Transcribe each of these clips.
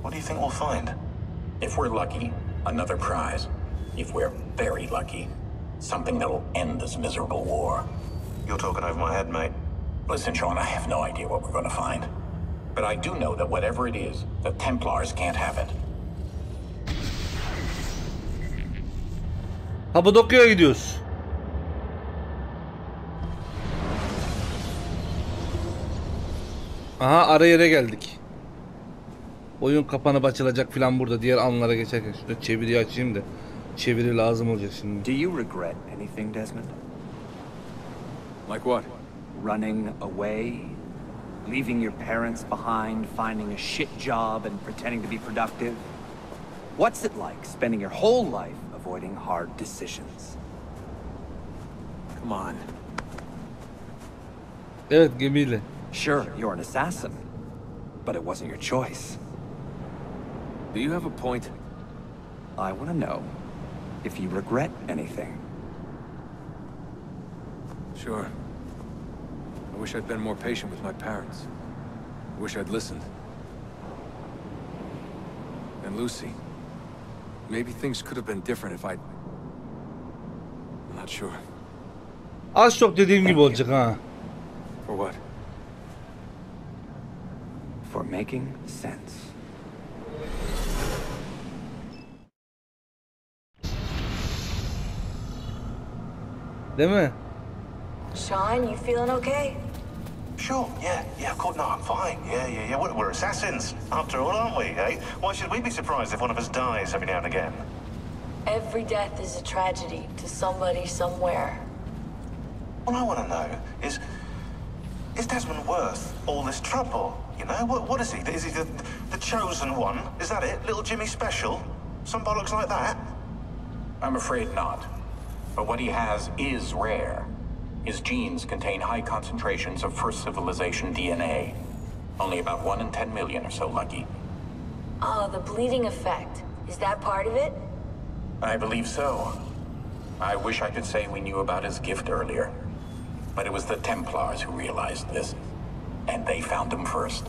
What do you think we'll find? If we're lucky, another prize. If we're very lucky, something that'll end this miserable war. You're talking over my head, mate. Listen, Sean, I have no idea what we're going to find. But I do know that whatever it is, the Templars can't have it. Kapadokya'ya gidiyoruz. Aha, ara yere geldik. Oyun kapanıp açılacak filan burada diğer anlara geçerken. Şurada çeviriyi açayım da. Çeviri lazım olacak şimdi. Do you regret anything, Desmond? Like what? Running away? Leaving your parents behind, finding a shit job and pretending to be productive? What's it like spending your whole life avoiding hard decisions? Come on. Evet, gemiyle. Sure, you're an assassin, but it wasn't your choice. Do you have a point? I want to know if you regret anything. Sure. I wish I'd been more patient with my parents. I wish I'd listened. And Lucy. Maybe things could have been different if I'd... I'm not sure. Az çok dediğim gibi olacak ha. For what? For making sense. Değil mi? Sean, you feeling okay? Sure, yeah, of course. No, I'm fine. Yeah. We're assassins, after all, aren't we, eh? Why should we be surprised if one of us dies every now and again? Every death is a tragedy to somebody somewhere. What I want to know is Desmond worth all this trouble? You know, what is he? Is he the chosen one? Is that it? Little Jimmy Special? Some bollocks like that? I'm afraid not. But what he has is rare. His genes contain high concentrations of first civilization DNA. Only about 1 in 10 million are so lucky. Oh, the bleeding effect. Is that part of it? I believe so. I wish I could say we knew about his gift earlier. But it was the Templars who realized this. And they found him first.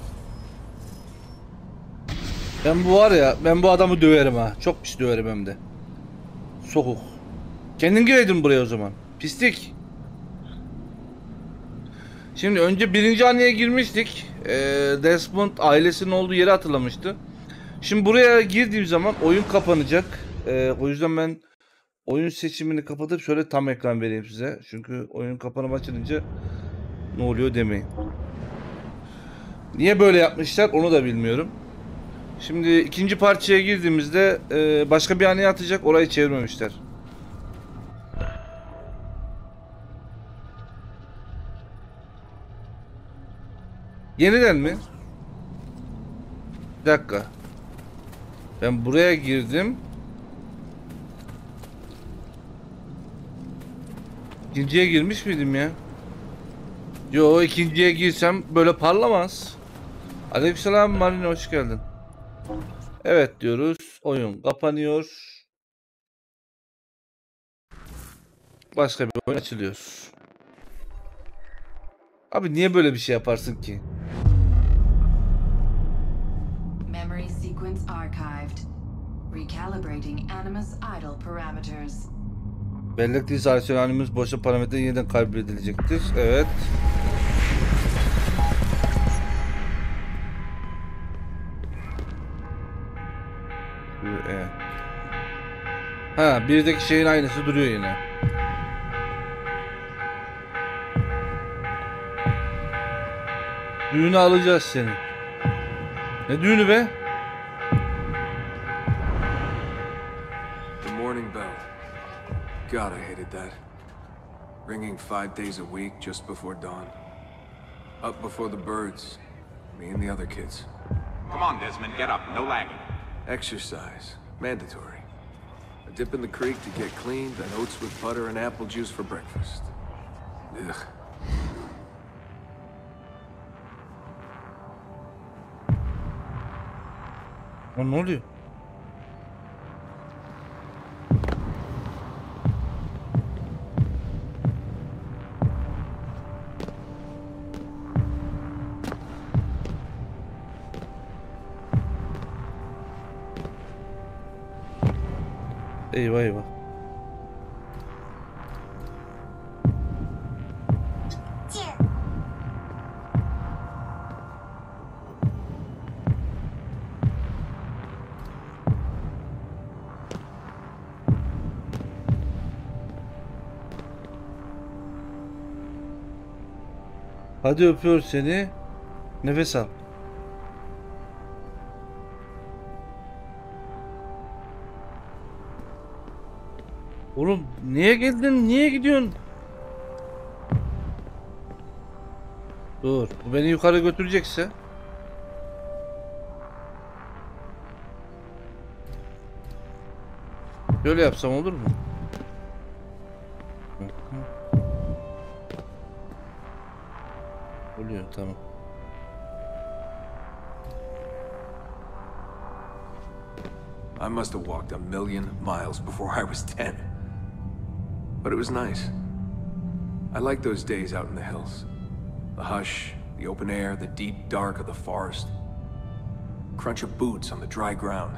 Ben bu adamı döverim ha. Çok pis döverim hem de. Sokuk. Kendin gireydin buraya o zaman. Pislik. Şimdi önce birinci haneye girmiştik. Desmond ailesinin olduğu yeri hatırlamıştı. Şimdi buraya girdiğim zaman oyun kapanacak. O yüzden ben oyun seçimini kapatıp şöyle tam ekran vereyim size. Çünkü oyun kapanıp açılınca ne oluyor demeyin. Niye böyle yapmışlar onu da bilmiyorum. Şimdi ikinci parçaya girdiğimizde başka bir haneye atacak, orayı çevirmemişler. Yeniden mi? Bir dakika. Ben buraya girdim. İkinciye girmiş miydim ya? Yo, ikinciye girsem böyle parlamaz. Aleykümselam Marina, hoş geldin. Evet diyoruz. Oyun kapanıyor. Başka bir oyun açılıyor. Abi niye böyle bir şey yaparsın ki? Memory sequence archived. Recalibrating animus idle parameters. Bellek dil sanksiyonelimiz boşa parametre yeniden kaydedilecektir. Evet. Evet. Ha, birdeki şeyin aynısı duruyor yine. Düğünü alacağız seni. Ne düğünü be? The morning bell. God, I hated that. Ringing 5 days a week just before dawn. Up before the birds. Me and the other kids. Come on, Desmond, get up. No lagging. Exercise. Mandatory. A dip in the creek to get clean, then oats with butter and apple juice for breakfast. Ugh. Ne oluyor? Eyvah eyvah. Hadi öpüyor seni. Nefes al. Oğlum niye geldin? Niye gidiyorsun? Dur. Bu beni yukarı götürecekse. Böyle yapsam olur mu? Oluyor tamam. I must have walked a million miles before I was 10. But it was nice. I liked those days out in the hills. The hush, the open air, the deep dark of the forest. Crunch of boots on the dry ground.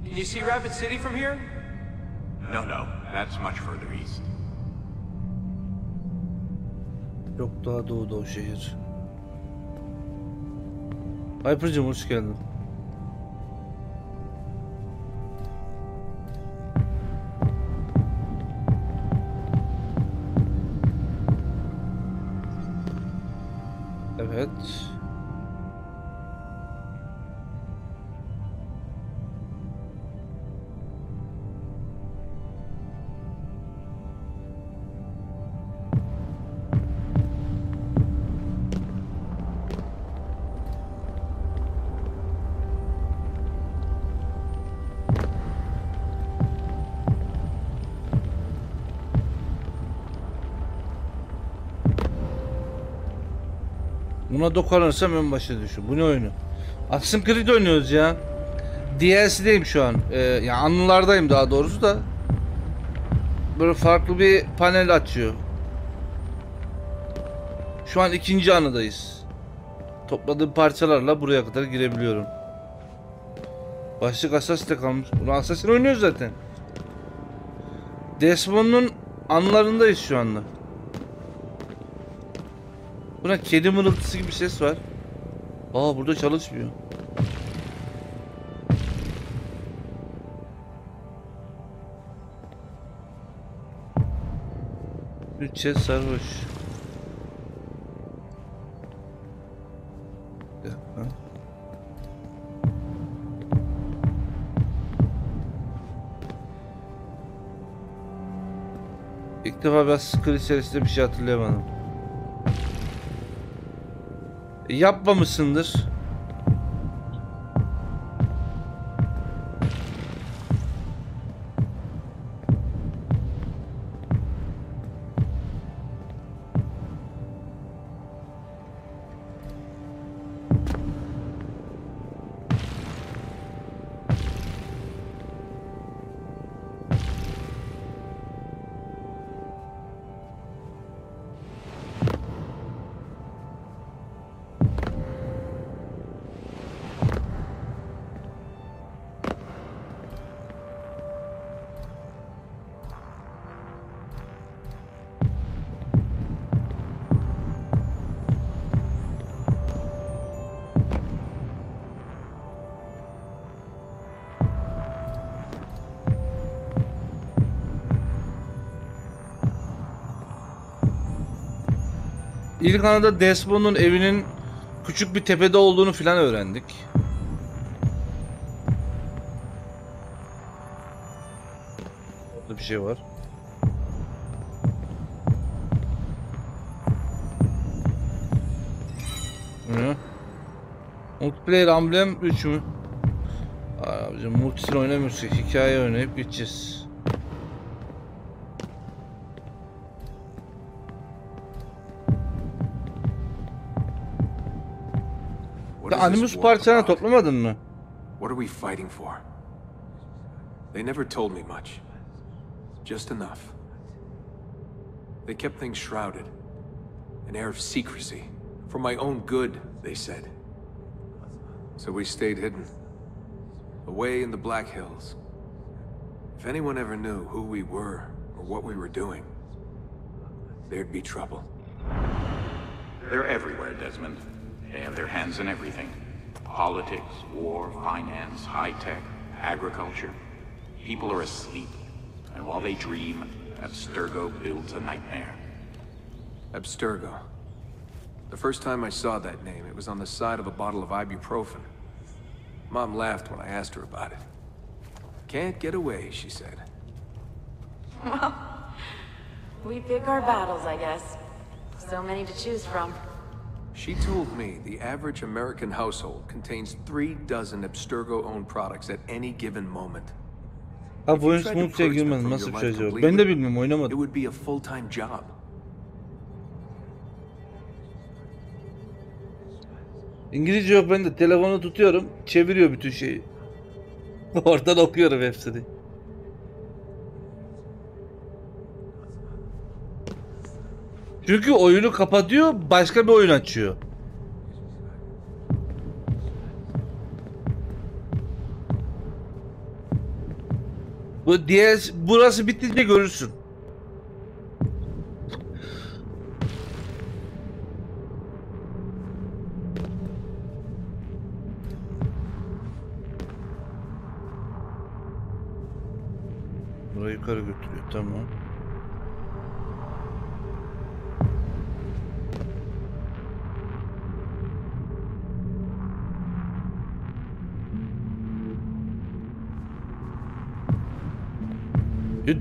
Can you see Rapid City from here? No, that's much further east. Çok daha doğuda o şehir. Hyper'cım hoş geldin. Evet. Buna dokunırsam en başa düşüyor. Bu ne oyunu? Assassin's Creed oynuyoruz ya. DLC'deyim şu an. Yani anılardayım daha doğrusu da. Böyle farklı bir panel açıyor. Şu an 2. anıdayız. Topladığım parçalarla buraya kadar girebiliyorum. Başlık Assassin'de kalmış. Bunu Assassin oynuyoruz zaten. Desmond'un anılarındayız şu anda. Buna kedi mırıltısı gibi bir ses var. Aa burada çalışmıyor. Bütçe sarhoş. İlk defa ben Screen serisinde bir şey hatırlayamadım. Yapmamışsındır. İlk anında Desmond'un evinin küçük bir tepede olduğunu filan öğrendik. Orada bir şey var. Hı. Multiplayer amblem 3 mü? Abicim multisini oynamıyoruz. Hikaye oynayıp gideceğiz. Animus parçanı toplamadın mı? What are we fighting for? They never told me much. Just enough. They kept things shrouded. An air of secrecy. For my own good, they said. So we stayed hidden. Away in the Black Hills. If anyone ever knew who we were or what we were doing, there'd be trouble. They're everywhere, Desmond. They have their hands in everything. Politics, war, finance, high-tech, agriculture. People are asleep, and while they dream, Abstergo builds a nightmare. Abstergo. The first time I saw that name, it was on the side of a bottle of ibuprofen. Mom laughed when I asked her about it. Can't get away, she said. Well, we pick our battles, I guess. So many to choose from. She told me the average American household contains 3 dozen Abstergo-owned products at any given moment. Ha bu oyun smooth'ya girmez. Nasıl bir şey acaba? Ben de bilmiyorum, It oynamadım. would be a full-time job. İngilizce yok bende. Telefonu tutuyorum. Çeviriyor bütün şeyi. Oradan okuyorum hepsini. Çünkü oyunu kapatıyor, başka bir oyun açıyor. Bu diğer burası bitince görürsün. Burayı yukarı götürüyor, tamam.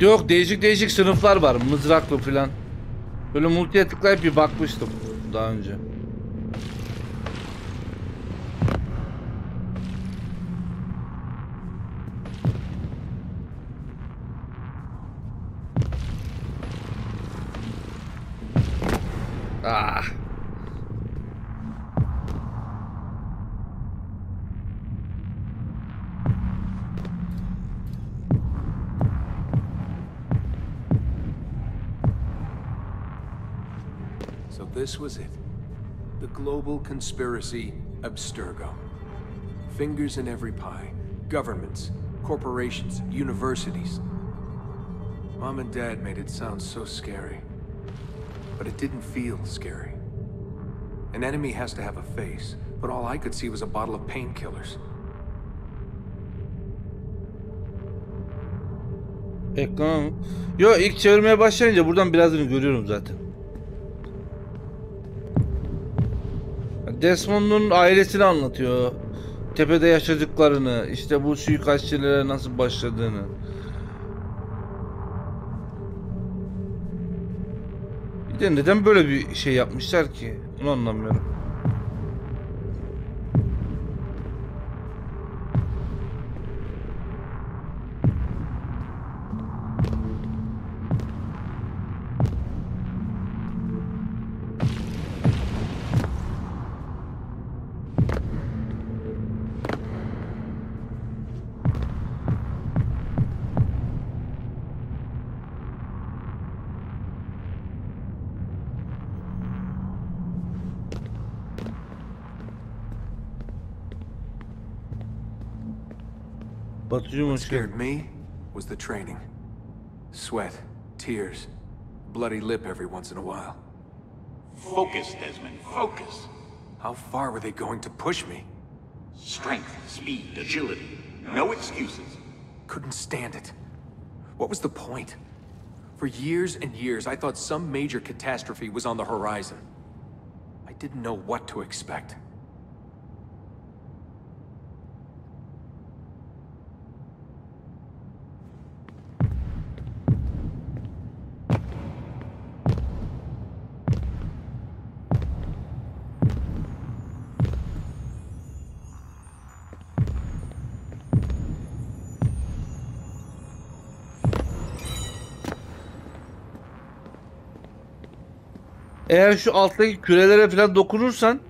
Yok, değişik değişik sınıflar var, mızraklı filan. Böyle multiye tıklayıp bir bakmıştım daha önce. Ah. So this was it. The global conspiracy Abstergo. Fingers in every pie. Governments, corporations, universities. Mom and Dad made it sound so scary. But it didn't feel scary. An enemy has to have a face, but all I could see was a bottle of painkillers. Ekran. Yo, ilk çevirmeye başlayınca buradan birazını görüyorum zaten. Desmond'un ailesini anlatıyor. Tepede yaşadıklarını, işte bu suikastçilere nasıl başladığını. Bir de neden böyle bir şey yapmışlar ki? Onu anlamıyorum. What scared me was the training. Sweat, tears, bloody lip every once in a while. Focus, Desmond, focus. How far were they going to push me? Strength, speed, agility. No excuses. Couldn't stand it. What was the point? For years and years, I thought some major catastrophe was on the horizon. I didn't know what to expect. Eğer şu alttaki kürelere falan dokunursan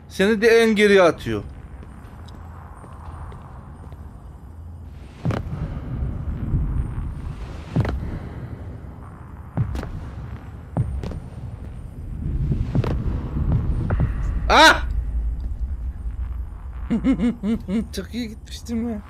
seni de en geriye atıyor. Ah! Çok iyi gitmiştim ya.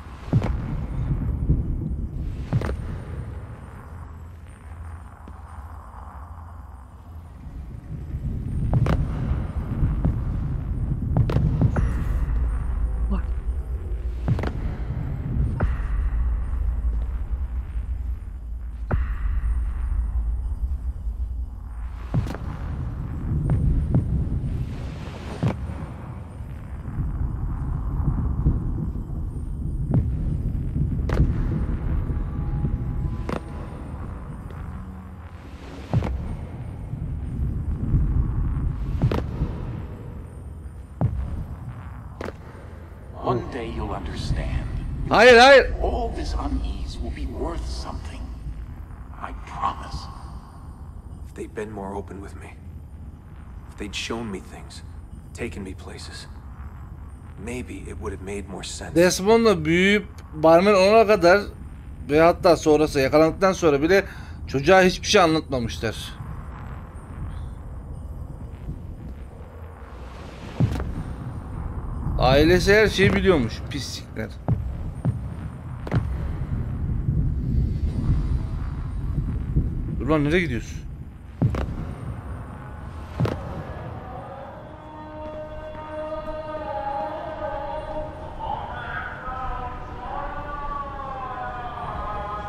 One day you'll understand. Hayır hayır. All this unease will be worth something. I promise. If they'd been more open with me, if they'd shown me things, taken me places, maybe it would have made more sense. Desmond'la büyüyüp barmen olana kadar ve hatta sonrası yakalandıktan sonra bile çocuğa hiçbir şey anlatmamışlar. Ailesi her şeyi biliyormuş. Pislikler. Dur lan, nereye gidiyorsun?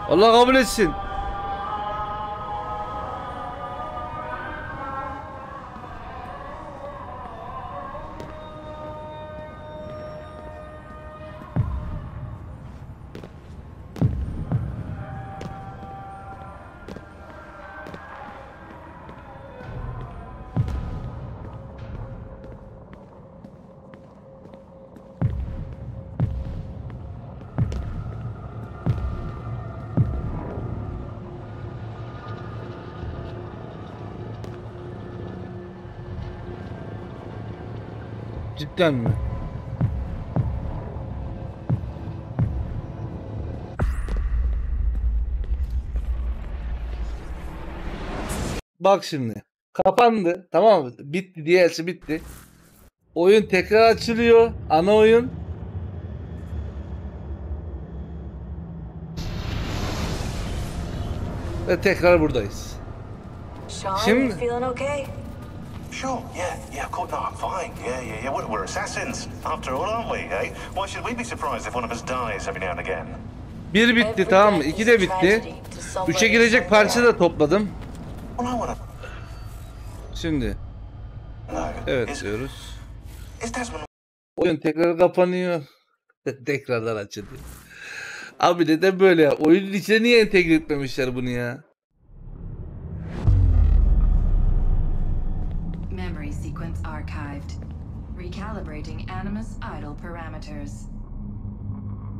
Allah kabul etsin. Cidden mi? Bak şimdi. Kapandı. Tamam mı? Bitti. DLC bitti. Oyun tekrar açılıyor. Ana oyun. Ve tekrar buradayız. Sean, Şimdi- you feeling okay? Sure, yeah, of course, no, I'm fine. Yeah, we're assassins, after all, aren't we, eh? Why should we be surprised if one of us dies every now and again? Bir bitti, tamam mı? İki de bitti. Üçe girecek parça da topladım. Well, I wanna Şimdi. know. Evet diyoruz. Is Desmond Oyun tekrar kapanıyor. Tekrardan açılıyor. Abi neden böyle ya? Oyunun içine niye entegre etmemişler bunu ya? Memory sequence archived. Recalibrating animus idle parameters.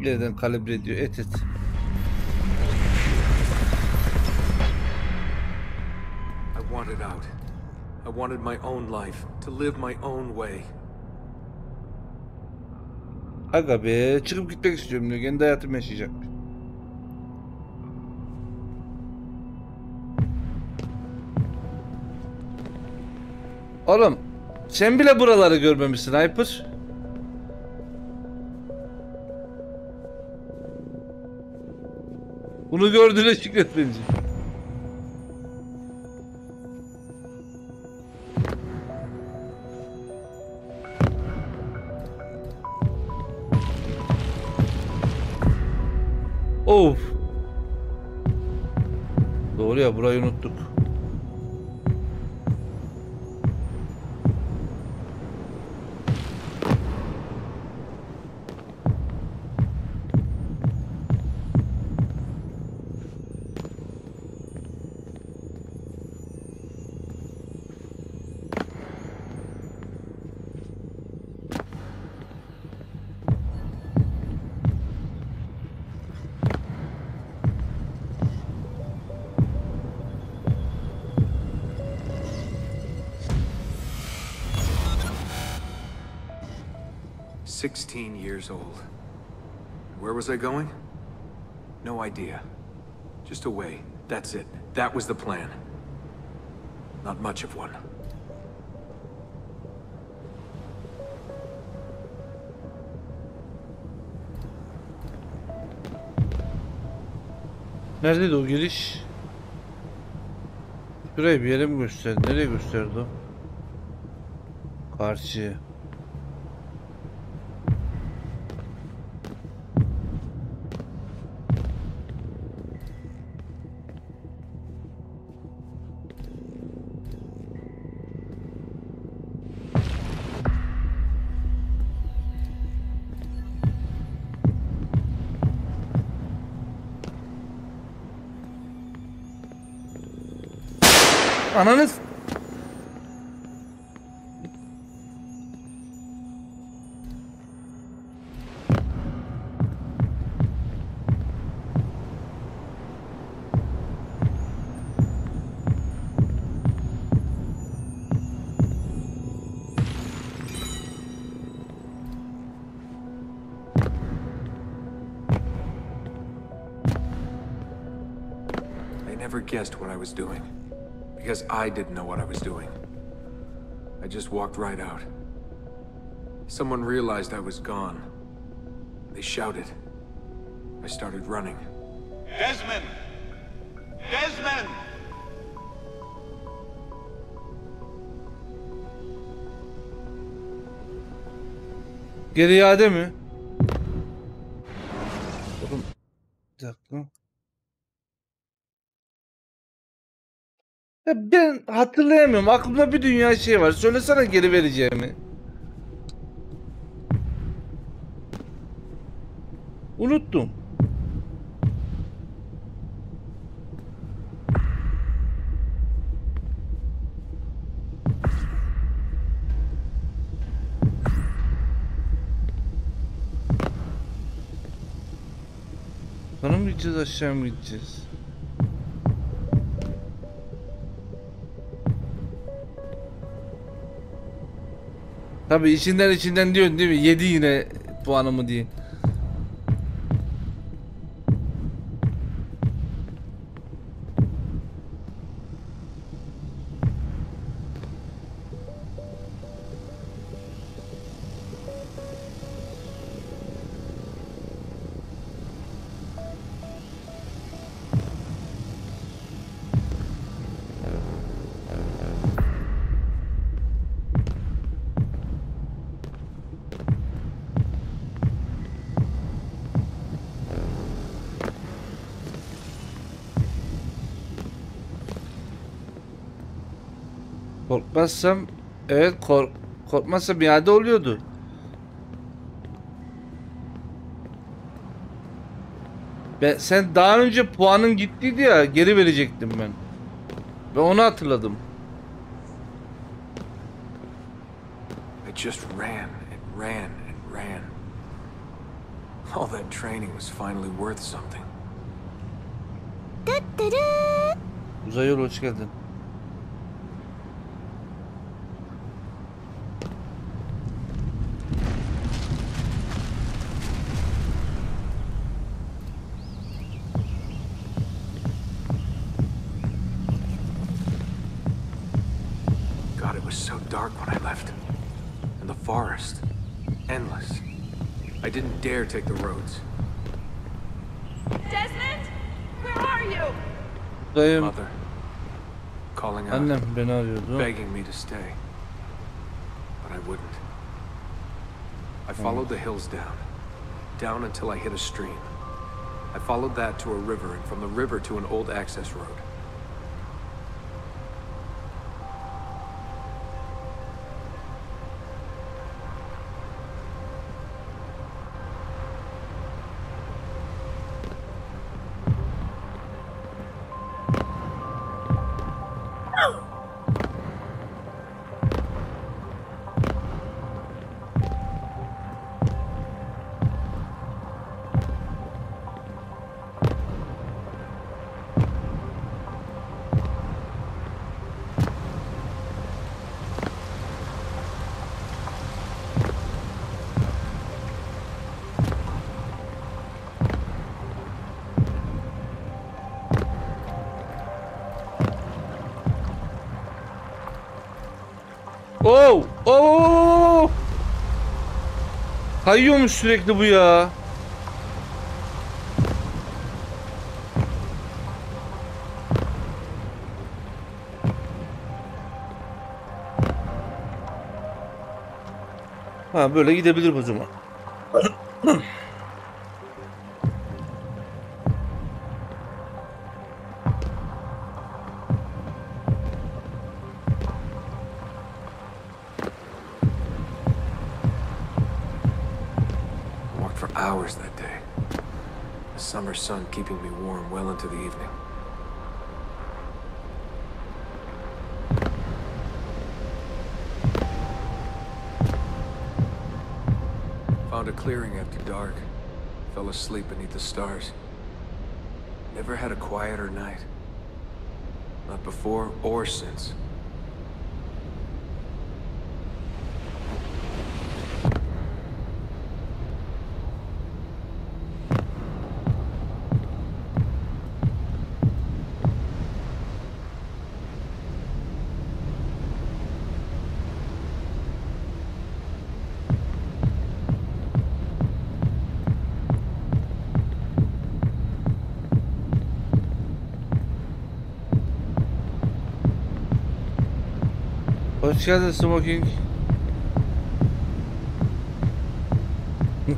Yeniden kalibre ediyor. Et. I wanted out. I wanted my own life, to live my own way. Aga be, çıkıp gitmek istiyorum diyor. Kendi hayatımı yaşayacakmış. Oğlum, sen bile buraları görmemişsin Hyper. Bunu gördüğüne şükret bence. Of. Doğru ya, burayı unuttuk. Years old. Where was I going? No idea. Just away. That's it. That was the plan. Not much of one. Neredeydi o giriş? Şurayı bir yere mi gösterdi? Nereye gösterdi o? Karşıya. Ananız. never guessed what I was doing. Because I didn't know what I was doing. I just walked right out. Someone realized I was gone. They shouted. I started running. Desmond! Desmond! Geri iade mi? Oğlum, bir dakika. Ya ben hatırlayamıyorum. Aklımda bir dünya şey var. Söylesene geri vereceğimi. Unuttum. Sana mı gideceğiz, aşağı mı gideceğiz? Tabii içinden diyorsun değil mi? Yedi yine puanımı diye. Korkmazsam evet korkmazsam iade oluyordu. Sen daha önce puanın gittiydi ya, geri verecektim ben. Ve onu hatırladım. I just ran and ran and ran. All that training was finally worth something. Uzay yolu, hoş geldin. Dark when I left. And the forest. Endless. I didn't dare take the roads. Desmond? Where are you? Dayım. Mother. Calling out. Annem beni arıyordu. Begging me to stay. But I wouldn't. I followed the hills down. Down until I hit a stream. I followed that to a river, and from the river to an old access road. Oh! Oh! Kayıyormuş sürekli bu ya. Ha, böyle gidebilir o zaman. For hours that day. The summer sun keeping me warm well into the evening. Found a clearing after dark. Fell asleep beneath the stars. Never had a quieter night. Not before or since. Hoş geldin Smoking.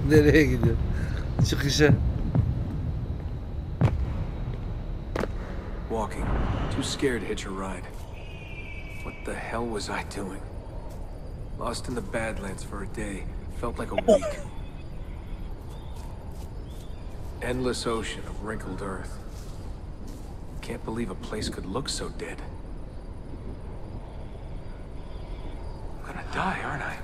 Nereye gidiyor? Çıkışa. Walking. Too scared to hitch a ride. What the hell was I doing? Lost in the Badlands for a day. Felt like a week. Endless ocean of wrinkled earth. Can't believe a place could look so dead. I'm gonna die, aren't I?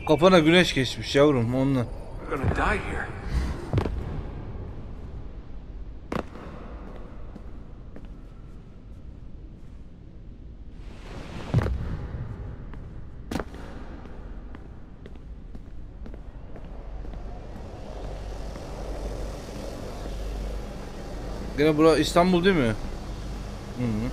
Kafana güneş geçmiş yavrum onunla. I'm gonna die here. Gene bura İstanbul değil mi? Hı hı.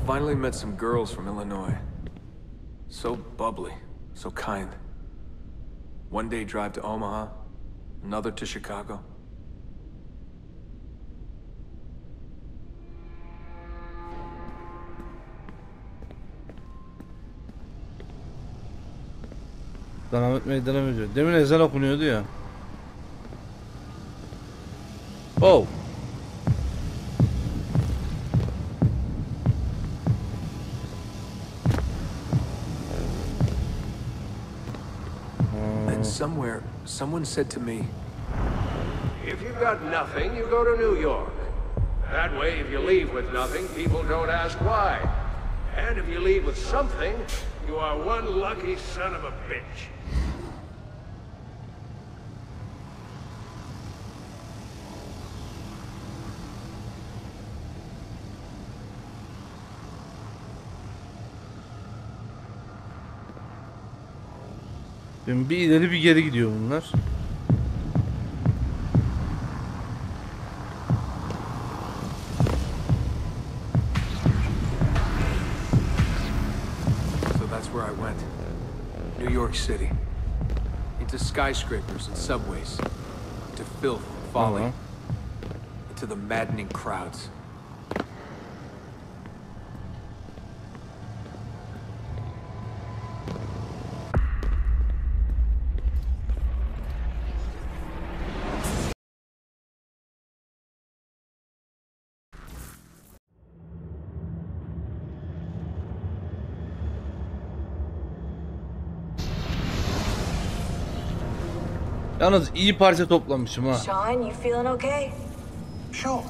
Finally met some girls from Illinois. So bubbly, so kind. One day drive to Omaha, another to Chicago. Sultanahmet Meydanı mı diyor? Demin ezan okunuyordu ya. Oh. And somewhere, someone said to me, If you've got nothing, you go to New York. That way, if you leave with nothing, people don't ask why. And if you leave with something, you are one lucky son of a bitch. Bir ileri bir geri gidiyor bunlar. so that's where I went. New York City. Into skyscrapers and subways. Into filth and folly. Into the maddening crowds. Yalnız iyi parça toplamışım ha. Sean, you feeling okay? Sure,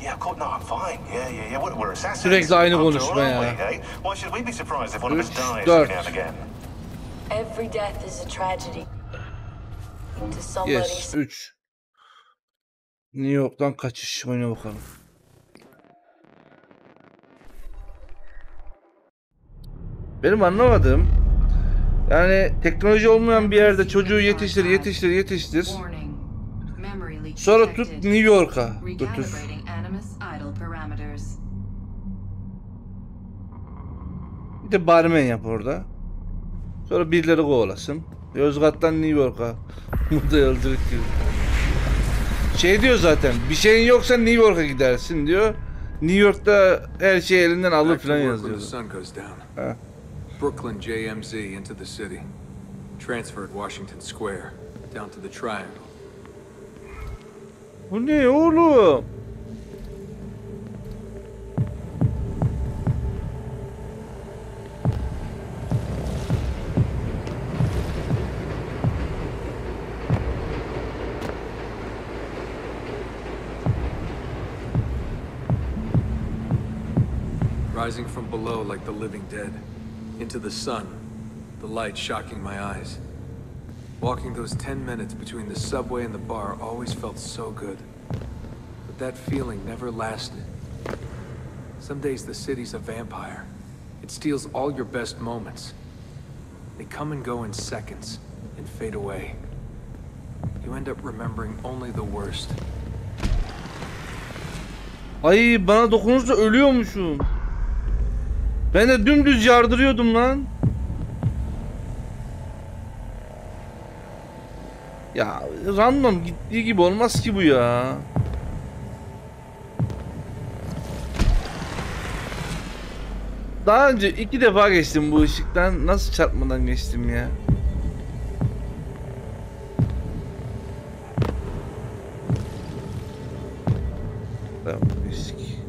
yeah, of course, no, I'm fine. Yeah, we're assassins. Sürekli aynı After all, konuşma ya. aren't we, eh? Why should we be surprised if one of us dies every 4. now and again? Every death is a tragedy. To somebody. Yes, 3. New York'tan kaçış. Oyna bakalım. Benim anlamadığım, yani teknoloji olmayan bir yerde çocuğu yetiştir. Sonra tut New York'a götür. Bir de barmen yap orada. Sonra birileri kovalasın. Yozgat'tan New York'a. Bu da yolculuk gibi. Şey diyor zaten, bir şeyin yoksa New York'a gidersin diyor. New York'ta her şey elinden alır falan yazıyor. Ha. Brooklyn JMZ into the city. Transferred Washington Square down to the Triangle. Bu ne oğlum? Rising from below like the living dead. Into the sun, the light shocking my eyes. Walking those 10 minutes between the subway and the bar always felt so good. But that feeling never lasted. Some days the city's a vampire. It steals all your best moments. They come and go in seconds and fade away. You end up remembering only the worst. Ay bana dokunursa ölüyormuşum. Ben de dümdüz yardırıyordum lan. Ya random gittiği gibi olmaz ki bu ya. Daha önce 2 defa geçtim bu ışıktan. Nasıl çarpmadan geçtim ya? Tamam, geçtik.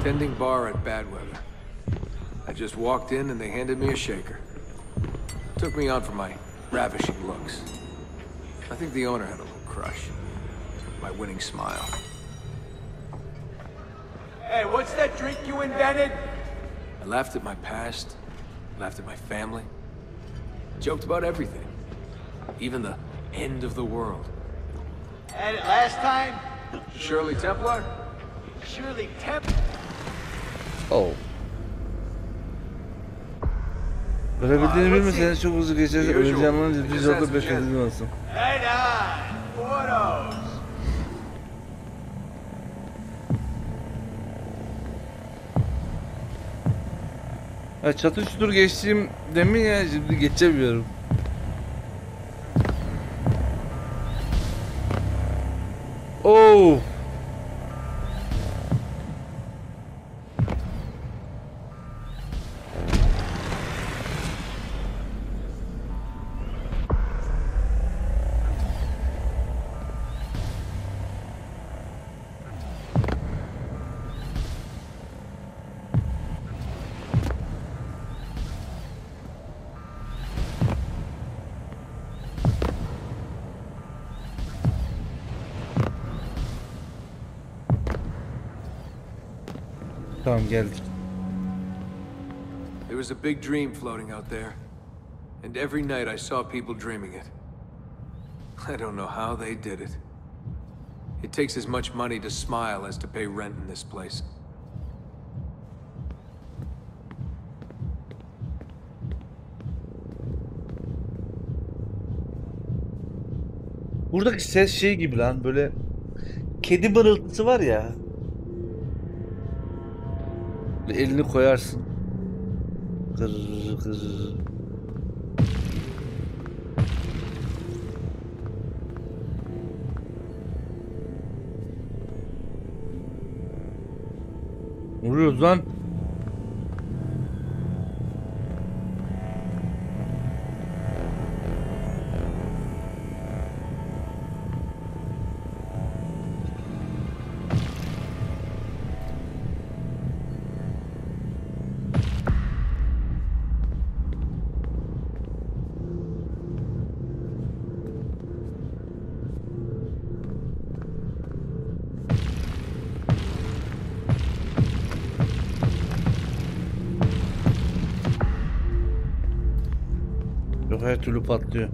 Tending bar at bad weather. I just walked in and they handed me a shaker. Took me on for my ravishing looks. I think the owner had a little crush. My winning smile. Hey, what's that drink you invented? I laughed at my past, laughed at my family, joked about everything. Even the end of the world. Had it last time? Shirley Templar? Shirley Templar. Oh. Görebildiğini bilmeseniz çok hızlı geçerse öleceğimden %100 beklediğim olsun. Right on. Photos. Ya çatır çutur geçtiğim demin ya, şimdi geçemiyorum. Oh. Tamam, geldik. There was a big dream floating out there. And every night I saw people dreaming it. I don't know how they did it. It takes as much money to smile as to pay rent in this place. Buradaki ses şey gibi lan, böyle kedi mırıltısı var ya. Elini koyarsın. Kır kır. Vuruyoruz lan. Yok, her türlü patlıyor.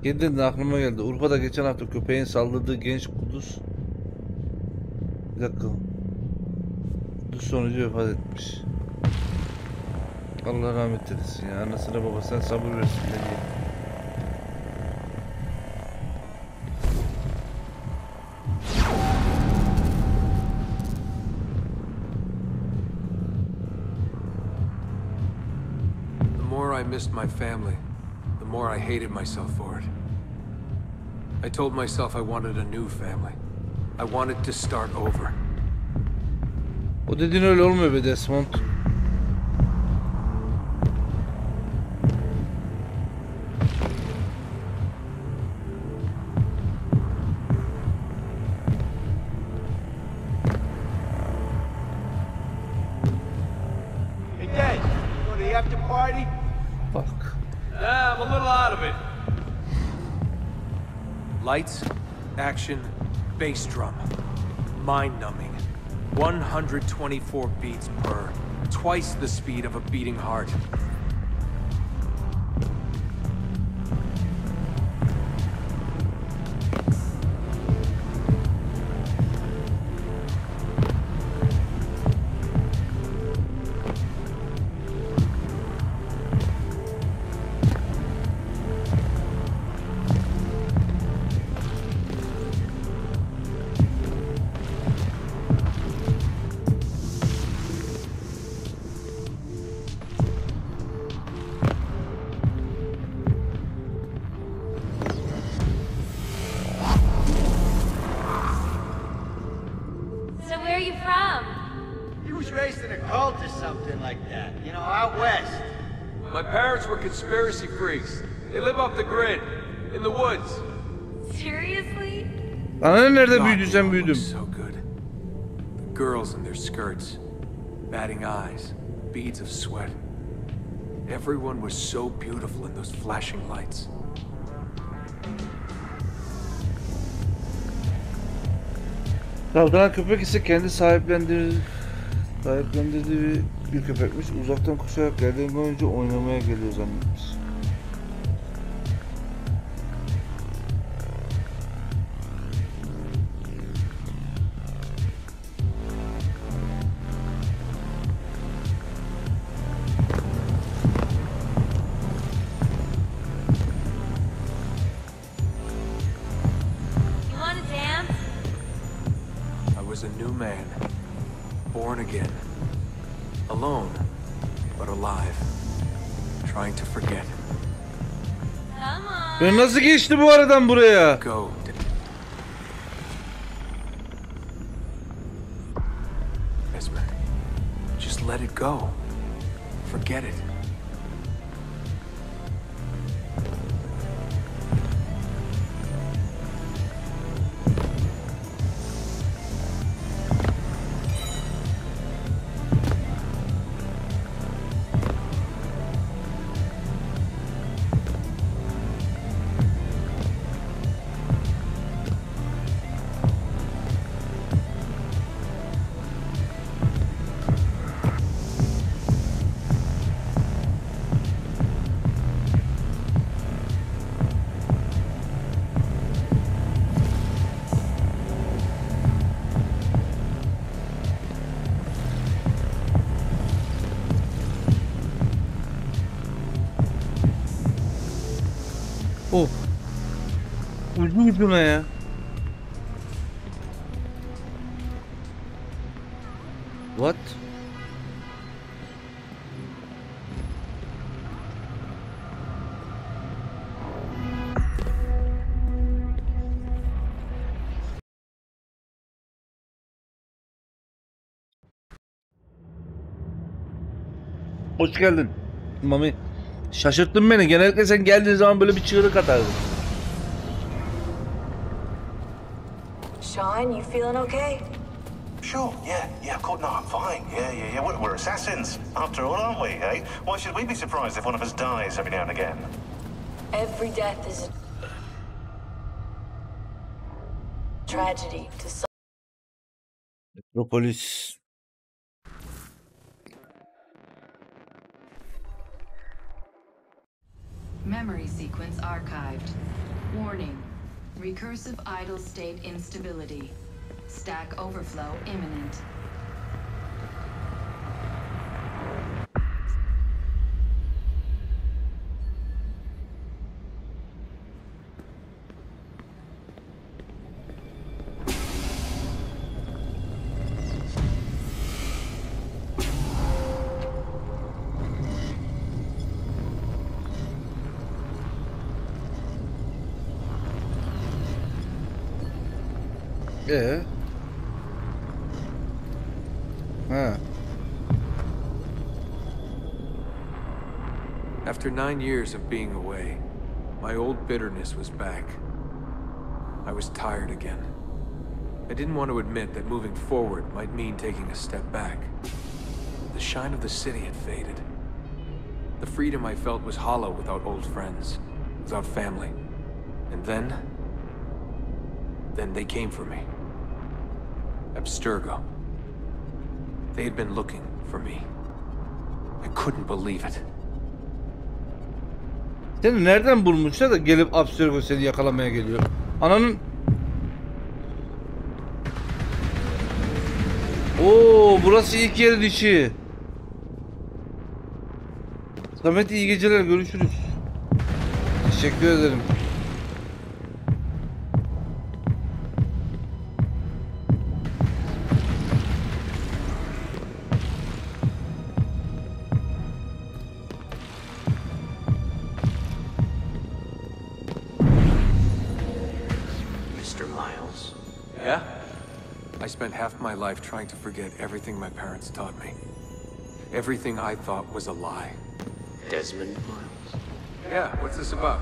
Yeniden de aklıma geldi. Urfa'da geçen hafta köpeğin saldırdığı genç kuduz. Bir dakika. Kuduz sonucu vefat etmiş. Allah rahmet eylesin ya. Anasına babasına sabır versin diye. I missed my family, the more I hated myself for it. I told myself I wanted a new family. I wanted to start over. O dediğin öyle olmuyor be Desmond. Hey, Dad, go to the after party? Bak. Nah, I'm a little out of it. Lights, action, bass drum. Mind-numbing. 124 beats per. Twice the speed of a beating heart. were conspiracy freaks. They live off the grid, in the woods. Seriously? Ana nerede God, büyüdü they sen all büyüdüm. look so good. The girls in their skirts, batting eyes, beads of sweat. Everyone was so beautiful in those flashing lights. Saldıran köpek ise kendi sahiplendirdiği bir köpekmiş. Uzaktan koşarak geldiğim boyunca oynamaya geliyor zannetmiş. You wanna dance? I was a new man, born again, alone, but alive, trying to forget. Come on. Ben nasıl geçti bu aradan buraya? Go. Desmond, just let it go. Forget it. Oh. Ucu ucuna ya. What? Hoş geldin Mami. Şaşırttın beni. Genellikle sen geldiğin zaman böyle bir çığlık atardın. Sean, you feeling okay? Sure, yeah, of course. No, I'm fine. Yeah. We're assassins, after all, aren't we, eh? Why should we be surprised if one of us dies every now and again? Every death is a tragedy to some. Propolis. Memory sequence archived. Warning. Recursive idle state instability. Stack overflow imminent. Ha. After 9 years of being away, my old bitterness was back. I was tired again. I didn't want to admit that moving forward might mean taking a step back. The shine of the city had faded. The freedom I felt was hollow without old friends, without family. And then they came for me. Abstergo. They had been looking for me. I couldn't believe it. Seni nereden bulmuşlar da gelip Abstergo seni yakalamaya geliyor? Ananın... Oo, burası ilk yer dişi. Samet iyi geceler, görüşürüz. Teşekkür ederim. Yeah? I spent half my life trying to forget everything my parents taught me. Everything I thought was a lie. Desmond Miles. Yeah, what's this about?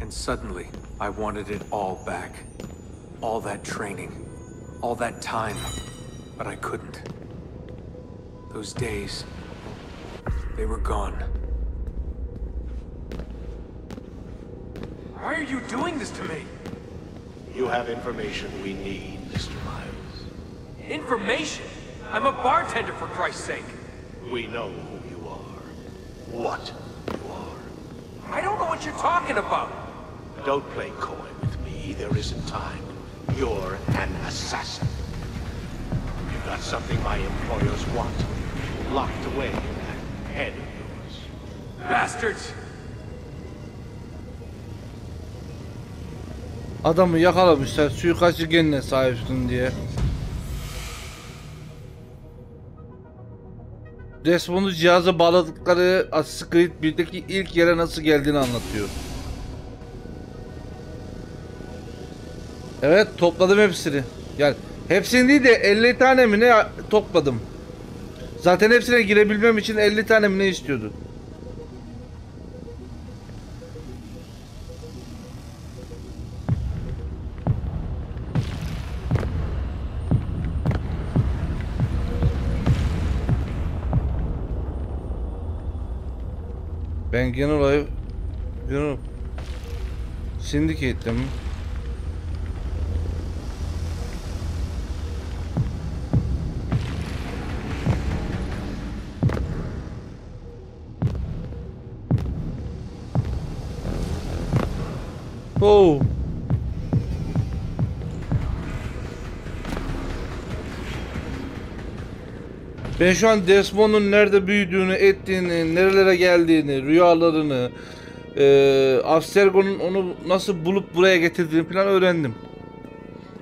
And suddenly, I wanted it all back. All that training. All that time. But I couldn't. Those days, they were gone. Why are you doing this to me? You have information we need, Mr. Miles. Information? I'm a bartender, for Christ's sake. We know who you are. What you are. I don't know what you're talking about. Don't play coy with me. There isn't time. You're an assassin. You've got something my employers want. Locked away in that head of yours. Bastards! Adamı yakalamışlar suikastçı genine sahipsin diye. Desmond'u cihaza bağladıkları Assassin's Creed 1'deki ilk yere nasıl geldiğini anlatıyor. Evet, topladım hepsini. Yani hepsini değil de 50 tane mi ne topladım. Zaten hepsine girebilmem için 50 tane mi ne istiyordu. Ben genel olarak Syndicate'de mi? Oh. Ben şu an Desmond'un nerede büyüdüğünü, ettiğini, nerelere geldiğini, rüyalarını, Abstergo'nun onu nasıl bulup buraya getirdiğini falan öğrendim.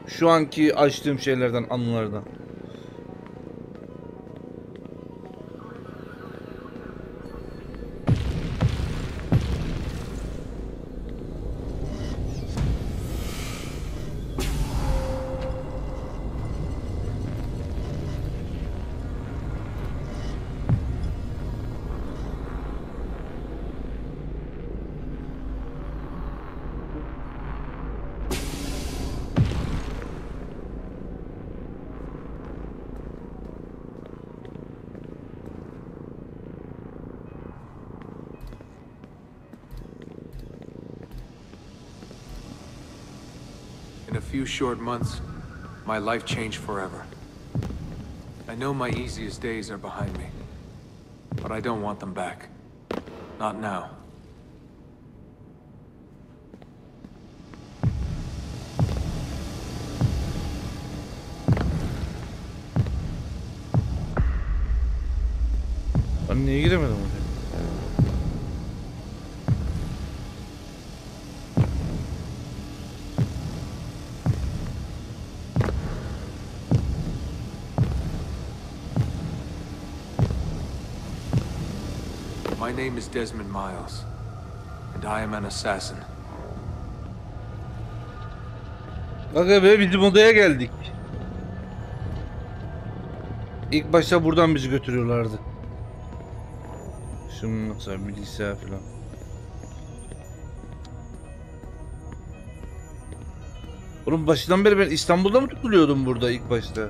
Şu anki açtığım şeylerden, anılardan. In a few short months, my life changed forever. I know my easiest days are behind me, but I don't want them back. Not now. Ben niye giremedim oraya? My name is Desmond Miles, and I am an assassin. Aga be, bizim odaya geldik. İlk başta buradan bizi götürüyorlardı. Şimdi nasıl bilgisayar falan. Oğlum başından beri ben İstanbul'da mı tutuluyordum burada ilk başta?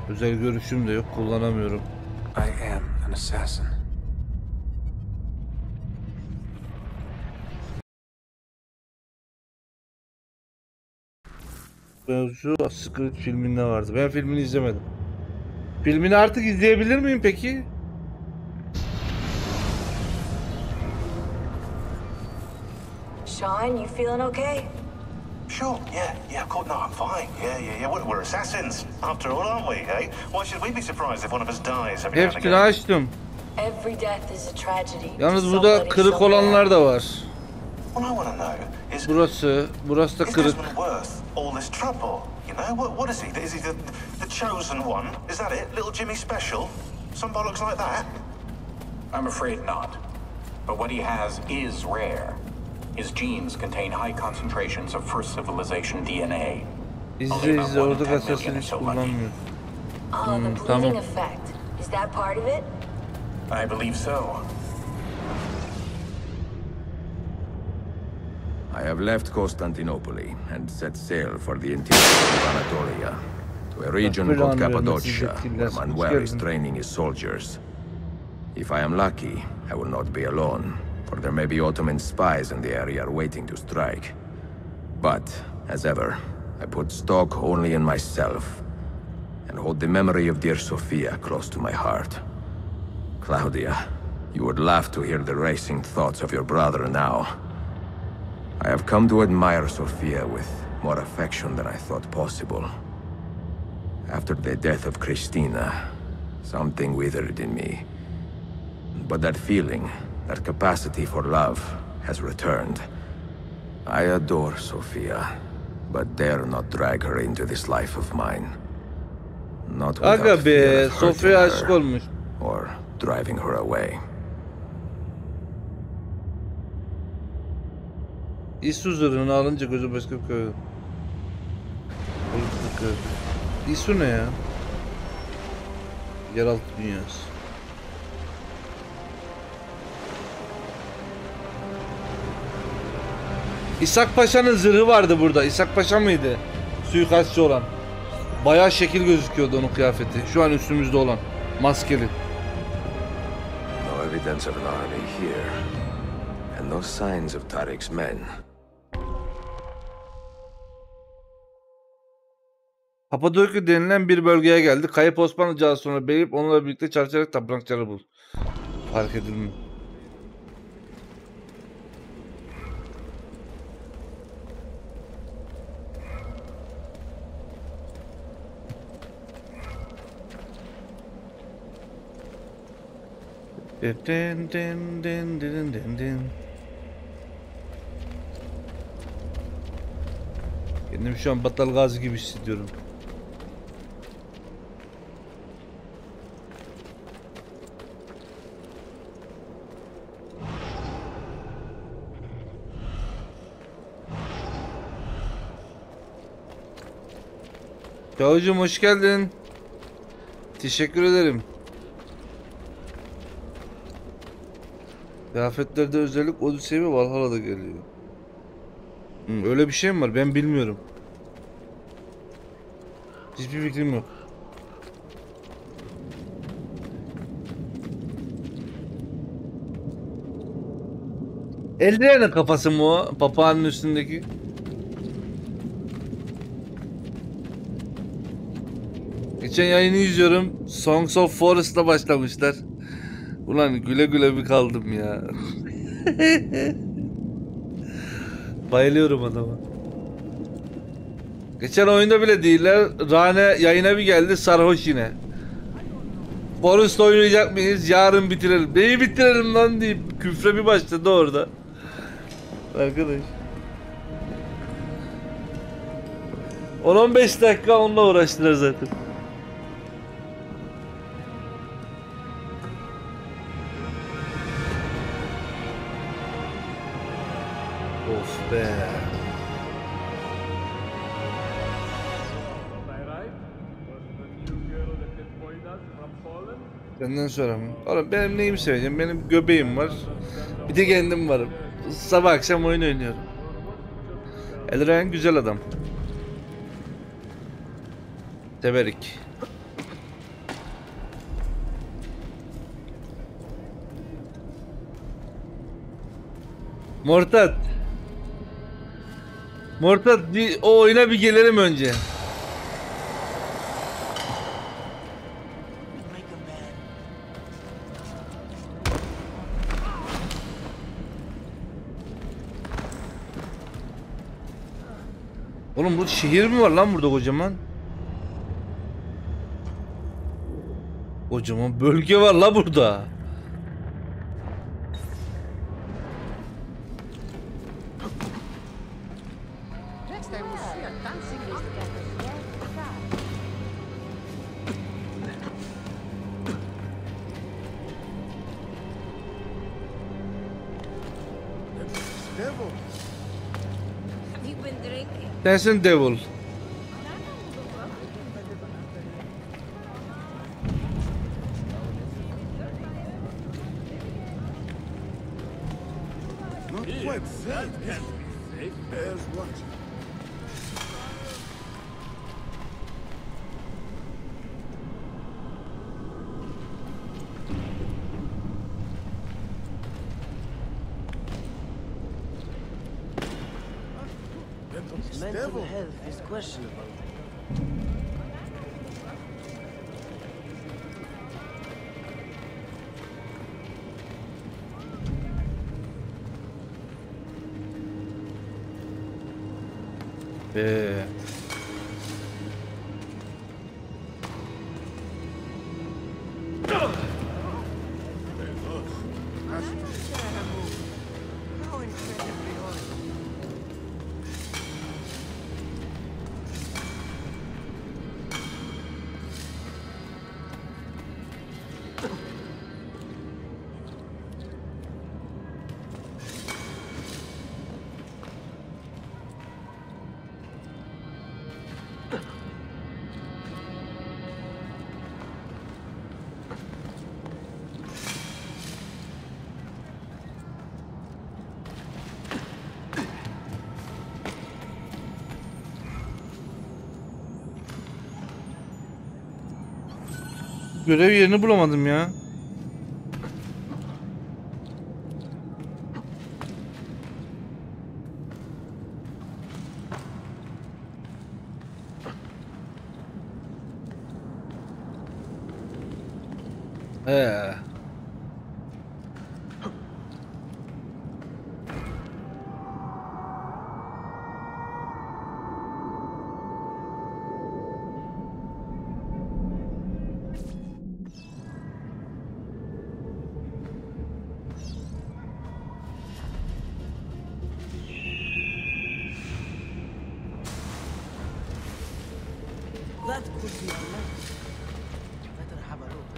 Özel görüşüm de yok, kullanamıyorum. I am an assassin. Ben şu Assassin's Creed filminde vardı. Ben filmini izlemedim. Filmini artık izleyebilir miyim peki? Sean, you feeling okay? Sure, yeah, of course. No, I'm fine. Yeah. We're assassins, after all, aren't we, eh? Why should we be surprised if one of us dies every now and Hepsini again? açtım. Every death is a tragedy. Yalnız burada kırık olanlar da var. What I want to know is... Burası da Is kırık. Desmond worth all this trouble? You know, what is he? Is he the chosen one? Is that it? Little Jimmy Special? Some bollocks like that? I'm afraid not. But what he has is rare. His genes contain high concentrations of first civilization DNA, İzle orada kasasını hiç kullanmıyor. Oh, the bleeding tamam. effect. Is that part of it? I believe so. I have left Constantinople and set sail for the interior of Anatolia, to a region called Cappadocia, where Manuel is training his soldiers. If I am lucky, I will not be alone, for there may be Ottoman spies in the area waiting to strike. But, as ever, I put stock only in myself, and hold the memory of dear Sophia close to my heart. Claudia, you would laugh to hear the racing thoughts of your brother now. I have come to admire Sophia with more affection than I thought possible. After the death of Christina, something withered in me. But that feeling, that capacity for love, has returned. I adore Sophia, but dare not drag her into this life of mine. Not without Aga fear be, of hurting Sofya aşık her, olmuş. or driving her away. İsu zırhını alınca gözü başka bir köy. İsu ne ya? Yeraltı dünyası. İshak Paşa'nın zırhı vardı burada. İshak Paşa mıydı? Suikastçı olan. Bayağı şekil gözüküyordu onun kıyafeti. Şu an üstümüzde olan. Maskeli. No evidence of an army here, and no signs of Tariq's men. Kapadokya denilen bir bölgeye geldi. Kayıp Osmanlı casusuna belirip onunla birlikte çalışarak tapınakçıları bul. Fark edilmiyor. Den den den den den den. Kendimi şu an Battal Gazi gibi hissediyorum. Yavucum hoş geldin. Teşekkür ederim. Kıyafetlerde özellik Odyssey ve Valhalla'da geliyor. Öyle bir şey mi var? Ben bilmiyorum. Hiçbir fikrim yok. Eldirenin kafası mı o? Papağanın üstündeki. Geçen yayını izliyorum. Songs of Forest'la başlamışlar. Ulan güle güle bir kaldım ya. Bayılıyorum adama. Geçen oyunda bile değiller. Rane yayına bir geldi, sarhoş yine. Forest oynayacak mıyız? Yarın bitirelim. Neyi bitirelim lan deyip küfre bir başladı orada. Arkadaş. 10-15 dakika onunla uğraştılar zaten. Of be. Benden sonra mı? Oğlum benim neyimi söyleyeceğim? Benim göbeğim var. Bir de kendim varım. Sabah akşam oyun oynuyorum. Elren güzel adam. Severik. Mortat. Mortat o oyuna bir gelelim önce. Oğlum bu şehir mi var lan burada kocaman? Kocaman bölge var la burada. Sensin devil. quite safe. That can't be safe. Bears watching. Mental health is questionable. Görev yerini bulamadım ya. That could be a mess. Better have a look.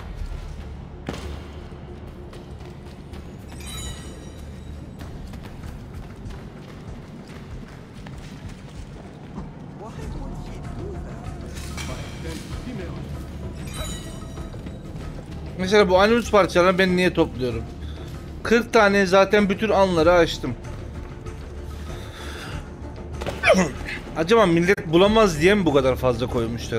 Why would he do that? Mesela bu animus parçalarını ben niye topluyorum? 40 tane zaten bütün anları açtım. Acaba millet bulamaz diye mi bu kadar fazla koymuşlar?